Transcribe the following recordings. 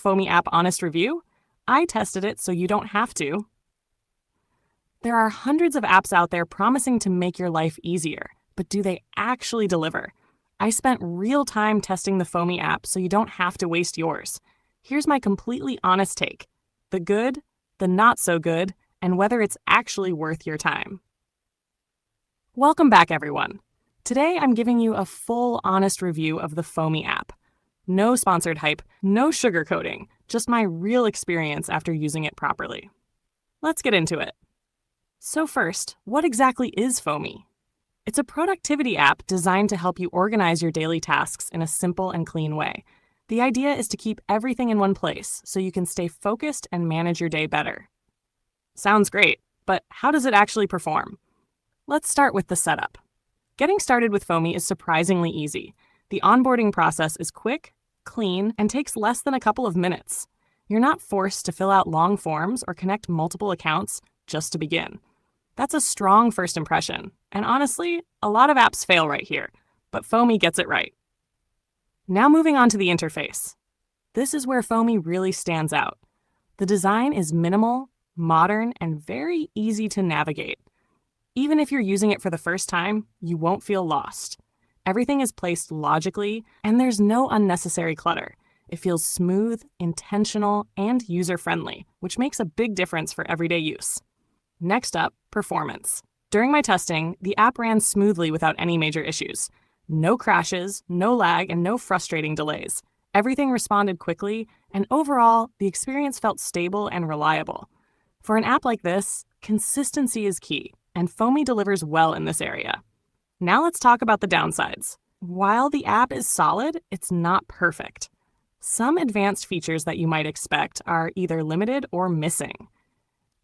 Fomi app honest review? I tested it so you don't have to. There are hundreds of apps out there promising to make your life easier, but do they actually deliver? I spent real time testing the Fomi app so you don't have to waste yours. Here's my completely honest take: the good, the not so good, and whether it's actually worth your time. Welcome back, everyone. Today I'm giving you a full, honest review of the Fomi app. No sponsored hype, no sugarcoating, just my real experience after using it properly. Let's get into it. So first, what exactly is Fomi? It's a productivity app designed to help you organize your daily tasks in a simple and clean way. The idea is to keep everything in one place so you can stay focused and manage your day better. Sounds great, but how does it actually perform? Let's start with the setup. Getting started with Fomi is surprisingly easy. The onboarding process is quick, clean, and takes less than a couple of minutes. You're not forced to fill out long forms or connect multiple accounts just to begin. That's a strong first impression, and honestly, a lot of apps fail right here, but Fomi gets it right. Now moving on to the interface. This is where Fomi really stands out. The design is minimal, modern, and very easy to navigate. Even if you're using it for the first time, you won't feel lost. Everything is placed logically, and there's no unnecessary clutter. It feels smooth, intentional, and user-friendly, which makes a big difference for everyday use. Next up, performance. During my testing, the app ran smoothly without any major issues. No crashes, no lag, and no frustrating delays. Everything responded quickly, and overall, the experience felt stable and reliable. For an app like this, consistency is key, and Fomi delivers well in this area. Now let's talk about the downsides. While the app is solid, it's not perfect. Some advanced features that you might expect are either limited or missing.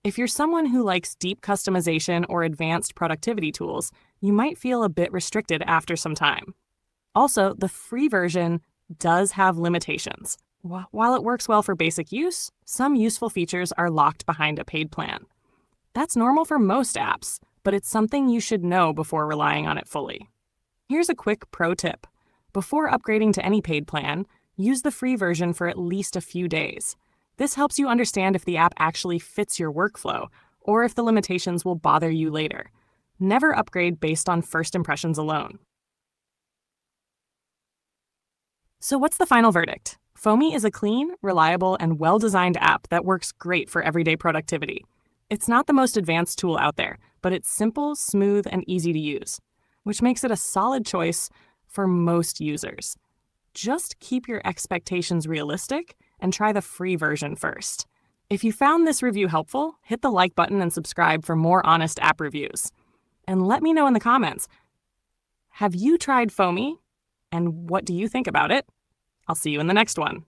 If you're someone who likes deep customization or advanced productivity tools, you might feel a bit restricted after some time. Also, the free version does have limitations. While it works well for basic use, some useful features are locked behind a paid plan. That's normal for most apps, but it's something you should know before relying on it fully. Here's a quick pro tip. Before upgrading to any paid plan, use the free version for at least a few days. This helps you understand if the app actually fits your workflow, or if the limitations will bother you later. Never upgrade based on first impressions alone. So what's the final verdict? Fomi is a clean, reliable, and well-designed app that works great for everyday productivity. It's not the most advanced tool out there, but it's simple, smooth, and easy to use, which makes it a solid choice for most users. Just keep your expectations realistic and try the free version first. If you found this review helpful, hit the like button and subscribe for more honest app reviews. And let me know in the comments, have you tried Fomi? And what do you think about it? I'll see you in the next one.